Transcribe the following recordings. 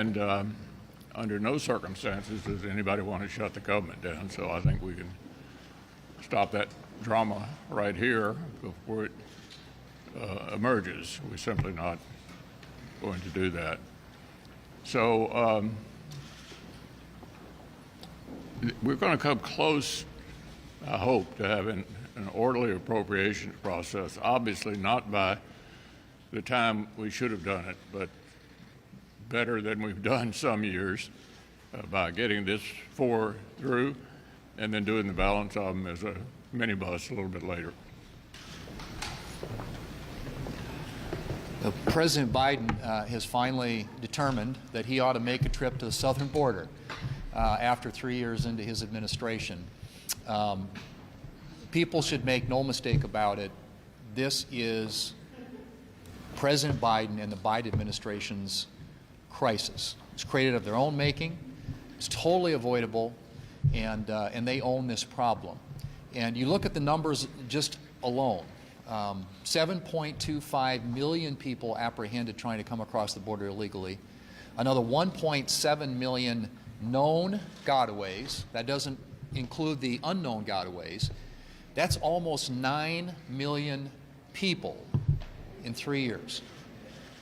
And under no circumstances does anybody want to shut the government down. So I think we can stop that drama right here before it emerges. We're simply not going to do that. So we're going to come close, I hope, to having an orderly appropriations process, obviously not by the time we should have done it, but better than we've done some years by getting this four through and then doing the balance of them as a minibus a little bit later. President Biden has finally determined that he ought to make a trip to the southern border after 3 years into his administration. People should make no mistake about it. This is President Biden and the Biden administration's crisis. It's created of their own making. It's totally avoidable, and they own this problem. And you look at the numbers just alone. 7.25 million people apprehended trying to come across the border illegally. Another 1.7 million known gotaways. That doesn't include the unknown gotaways. That's almost 9 million people in 3 years.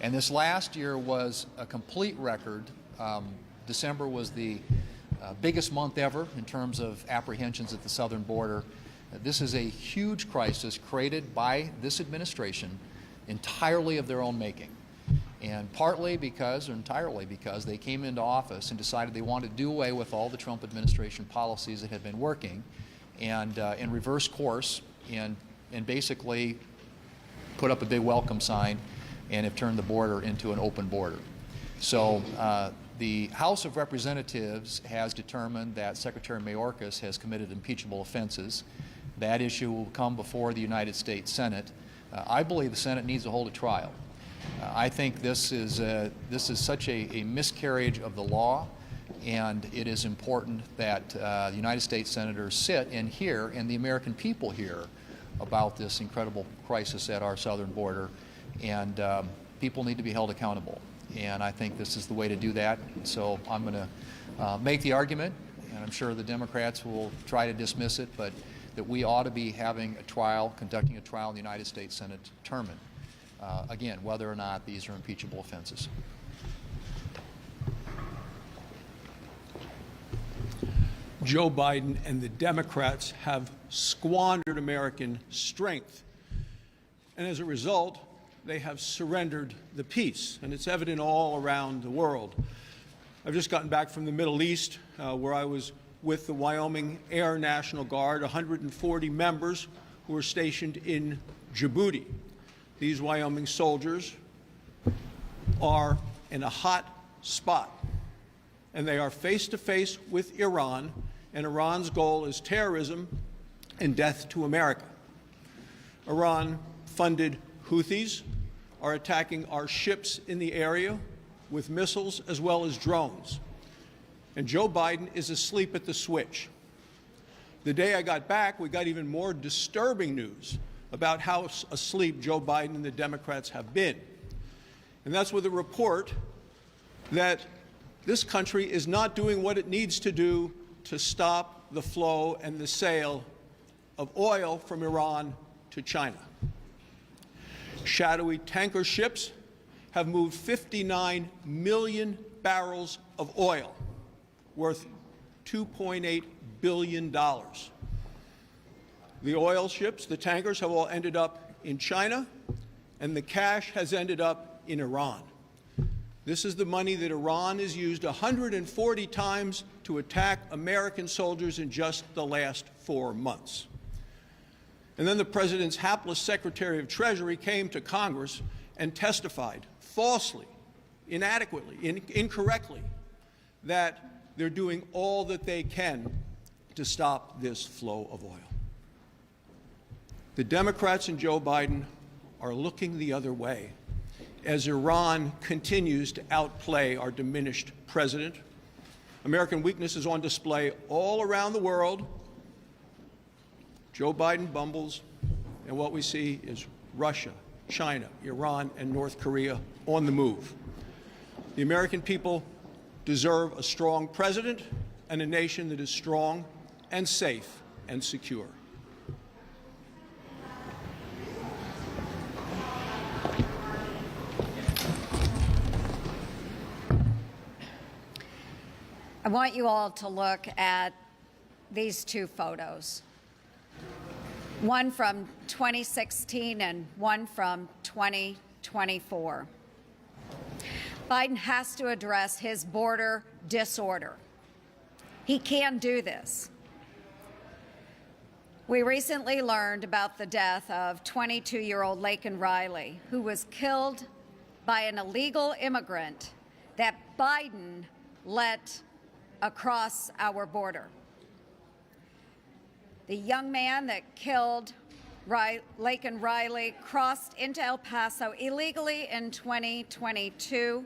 And this last year was a complete record. December was the biggest month ever in terms of apprehensions at the southern border. This is a huge crisis created by this administration entirely of their own making. And partly because, or entirely because, they came into office and decided they wanted to do away with all the Trump administration policies that had been working and reverse course and basically put up a big welcome sign and have turned the border into an open border. So the House of Representatives has determined that Secretary Mayorkas has committed impeachable offenses. That issue will come before the United States Senate. I believe the Senate needs to hold a trial. I think this is such a miscarriage of the law, and it is important that the United States senators sit and hear, and the American people hear, about this incredible crisis at our southern border, and people need to be held accountable. And I think this is the way to do that. So I'm going to make the argument, and I'm sure the Democrats will try to dismiss it, but that we ought to be having a trial, conducting a trial in the United States Senate to determine, again, whether or not these are impeachable offenses. Joe Biden and the Democrats have squandered American strength. And as a result, they have surrendered the peace. And it's evident all around the world. I've just gotten back from the Middle East, where I was with the Wyoming Air National Guard, 140 members who were stationed in Djibouti. These Wyoming soldiers are in a hot spot, and they are face to face with Iran, and Iran's goal is terrorism and death to America. Iran-funded Houthis are attacking our ships in the area with missiles as well as drones. And Joe Biden is asleep at the switch. The day I got back, we got even more disturbing news about how asleep Joe Biden and the Democrats have been. And that's with a report that this country is not doing what it needs to do to stop the flow and the sale of oil from Iran to China. Shadowy tanker ships have moved 59 million barrels of oil, worth $2.8 billion. The oil ships, the tankers, have all ended up in China, and the cash has ended up in Iran. This is the money that Iran has used 140 times to attack American soldiers in just the last 4 months. And then the President's hapless Secretary of Treasury came to Congress and testified falsely, inadequately, incorrectly, that they're doing all that they can to stop this flow of oil. The Democrats and Joe Biden are looking the other way as Iran continues to outplay our diminished president. American weakness is on display all around the world. Joe Biden bumbles, and what we see is Russia, China, Iran, and North Korea on the move. The American people deserve a strong president and a nation that is strong and safe and secure. I want you all to look at these two photos, one from 2016 and one from 2024. Biden has to address his border disorder. He can do this. We recently learned about the death of 22-year-old Laken Riley, who was killed by an illegal immigrant that Biden let across our border. The young man that killed Laken Riley crossed into El Paso illegally in 2022.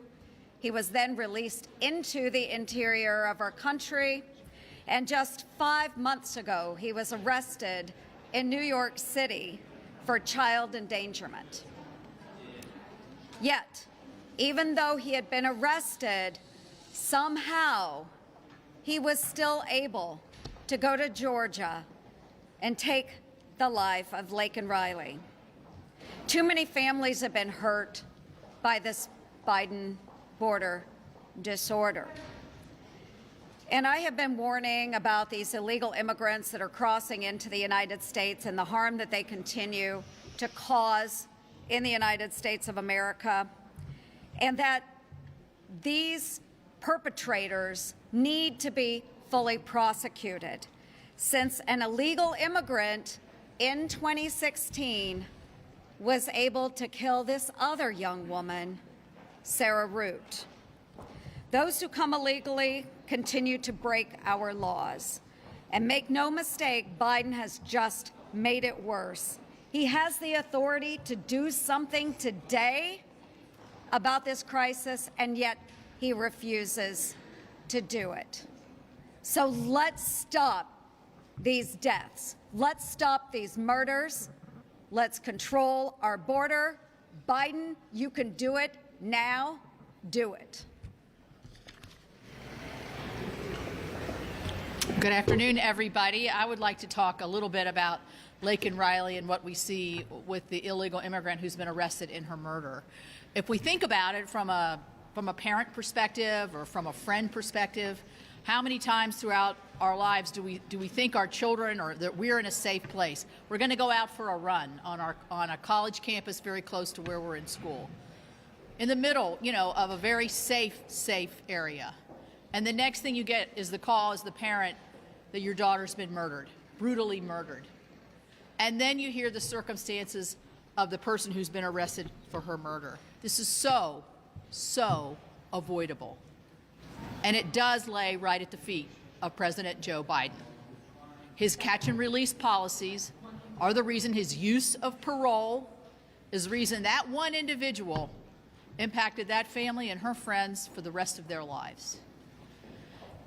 He was then released into the interior of our country, and just 5 months ago, he was arrested in New York City for child endangerment. Yet, even though he had been arrested, somehow he was still able to go to Georgia and take the life of Laken Riley. Too many families have been hurt by this Biden border disorder. And I have been warning about these illegal immigrants that are crossing into the United States and the harm that they continue to cause in the United States of America, and that these perpetrators need to be fully prosecuted, since an illegal immigrant in 2016 was able to kill this other young woman, Sarah Root. Those who come illegally continue to break our laws. And make no mistake, Biden has just made it worse. He has the authority to do something today about this crisis, and yet he refuses to do it. So let's stop these deaths. Let's stop these murders. Let's control our border. Biden, you can do it now. Do it. Good afternoon, everybody. I would like to talk a little bit about Laken Riley and what we see with the illegal immigrant who's been arrested in her murder. If we think about it from a parent perspective or from a friend perspective, how many times throughout our lives do we think our children or that we're in a safe place? We're going to go out for a run on a college campus very close to where we're in school, in the middle, of a very safe area. And the next thing you get is the call as the parent that your daughter's been murdered, brutally murdered. And then you hear the circumstances of the person who's been arrested for her murder. This is so avoidable. And it does lay right at the feet of President Joe Biden. His catch and release policies are the reason his use of parole is the reason that one individual impacted that family and her friends for the rest of their lives.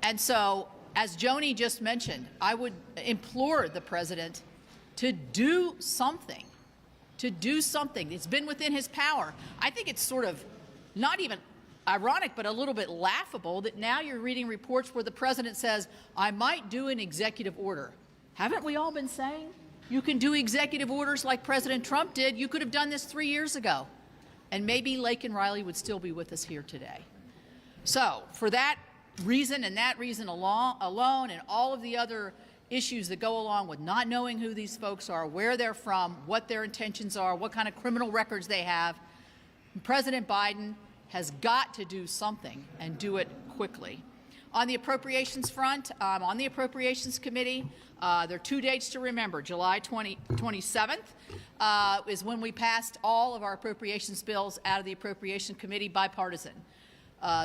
And so, as Joni just mentioned, I would implore the president to do something. It's been within his power. I think it's sort of not even ironic, but a little bit laughable that now you're reading reports where the president says, I might do an executive order. Haven't we all been saying you can do executive orders like President Trump did? You could have done this 3 years ago. And maybe Laken Riley would still be with us here today. So for that reason and that reason alone and all of the other issues that go along with not knowing who these folks are, where they're from, what their intentions are, what kind of criminal records they have, President Biden has got to do something and do it quickly. On the appropriations front, on the Appropriations Committee, there are 2 dates to remember. July 27th is when we passed all of our appropriations bills out of the Appropriations Committee bipartisan.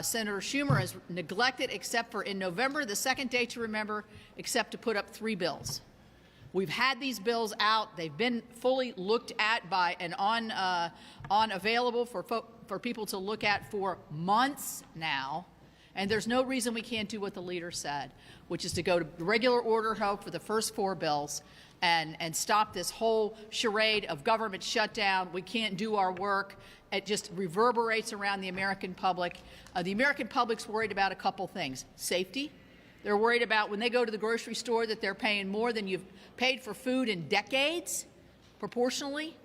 Senator Schumer has neglected, except for in November, the second date to remember, except to put up 3 bills. We've had these bills out. They've been fully looked at by and on available for people to look at for months now. And there's no reason we can't do what the leader said, which is to go to regular order vote for the first 4 bills and stop this whole charade of government shutdown. We can't do our work. It just reverberates around the American public. The American public's worried about a couple things. Safety. They're worried about when they go to the grocery store that they're paying more than you've paid for food in decades, proportionally.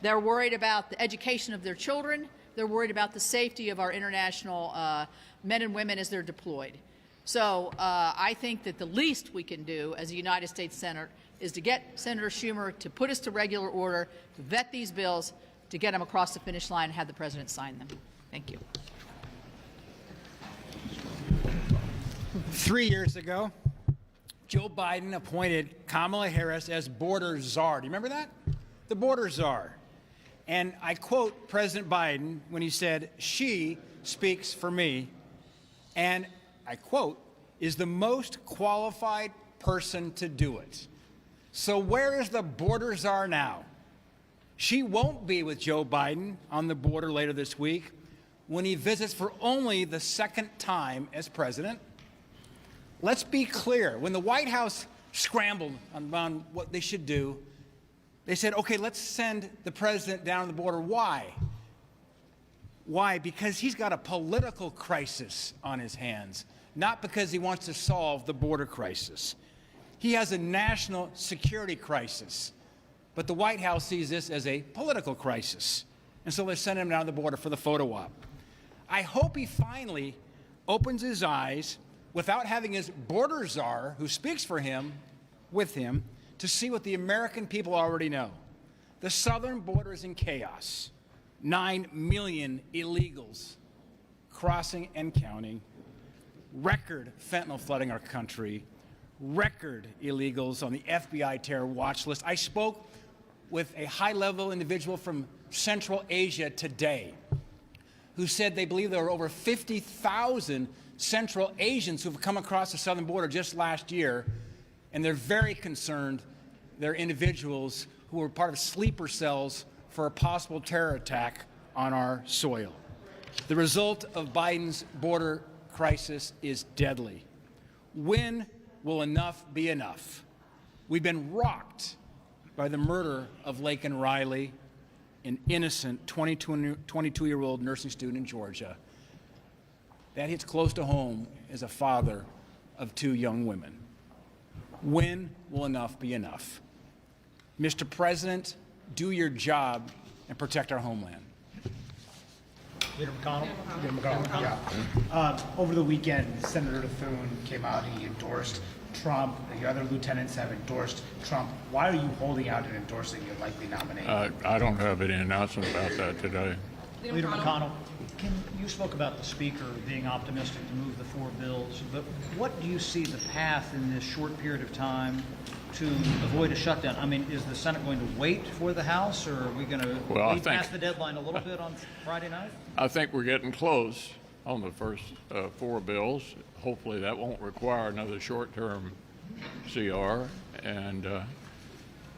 They're worried about the education of their children. They're worried about the safety of our international men and women as they're deployed. So I think that the least we can do as a United States Senate is to get Senator Schumer to put us to regular order, to vet these bills, to get them across the finish line and have the President sign them. Thank you. 3 years ago, Joe Biden appointed Kamala Harris as border czar. Do you remember that? The border czar. And I quote President Biden when he said, "She speaks for me," and I quote, "is the most qualified person to do it." So where is the border czar now? She won't be with Joe Biden on the border later this week when he visits for only the 2nd time as president. Let's be clear. When the White House scrambled on what they should do, they said, okay, let's send the president down to the border. Why? Why? Because he's got a political crisis on his hands, not because he wants to solve the border crisis. He has a national security crisis, but the White House sees this as a political crisis. And so they send him down to the border for the photo op. I hope he finally opens his eyes without having his border czar, who speaks for him, with him, to see what the American people already know. The southern border is in chaos. 9 million illegals crossing and counting. Record fentanyl flooding our country. Record illegals on the FBI terror watch list. I spoke with a high-level individual from Central Asia today who said they believe there are over 50,000 Central Asians who have come across the southern border just last year, and they're very concerned they're individuals who are part of sleeper cells for a possible terror attack on our soil. The result of Biden's border crisis is deadly. When will enough be enough? We've been rocked by the murder of Laken Riley, an innocent 22-year-old nursing student in Georgia. That hits close to home as a father of 2 young women. When will enough be enough? Mr. President, do your job and protect our homeland. Leader McConnell. Leader McConnell. Yeah. Over the weekend, Senator Thune came out. He endorsed Trump. The other lieutenants have endorsed Trump. Why are you holding out and endorsing your likely nominee? I don't have any announcement about that today. Leader McConnell, you spoke about the Speaker being optimistic to move the 4 bills, but what do you see the path in this short period of time to avoid a shutdown? I mean, is the Senate going to wait for the House, or are we going to wait past the deadline a little bit on Friday night? I think we're getting close on the first 4 bills. Hopefully that won't require another short-term CR, and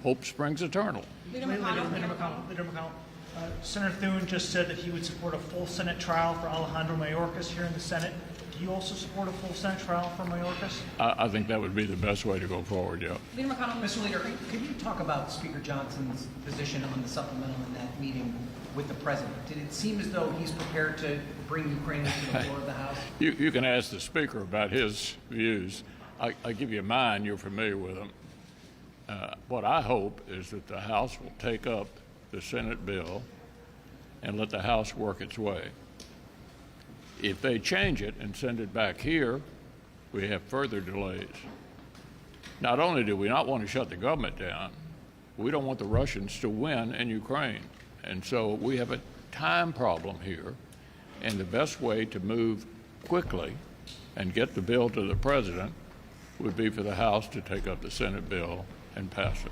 hope springs eternal. Leader McConnell. Senator Thune just said that he would support a full Senate trial for Alejandro Mayorkas here in the Senate. Do you also support a full Senate trial for Mayorkas? I think that would be the best way to go forward, yeah. Leader McConnell, Mr. Leader, could you talk about Speaker Johnson's position on the supplemental in that meeting with the President? Did it seem as though he's prepared to bring Ukraine to the floor of the House? You can ask the Speaker about his views. I give you mine. You're familiar with them. What I hope is that the House will take up the Senate bill and let the House work its way. If they change it and send it back here, we have further delays. Not only do we not want to shut the government down, we don't want the Russians to win in Ukraine. And so we have a time problem here, and the best way to move quickly and get the bill to the President would be for the House to take up the Senate bill and pass it.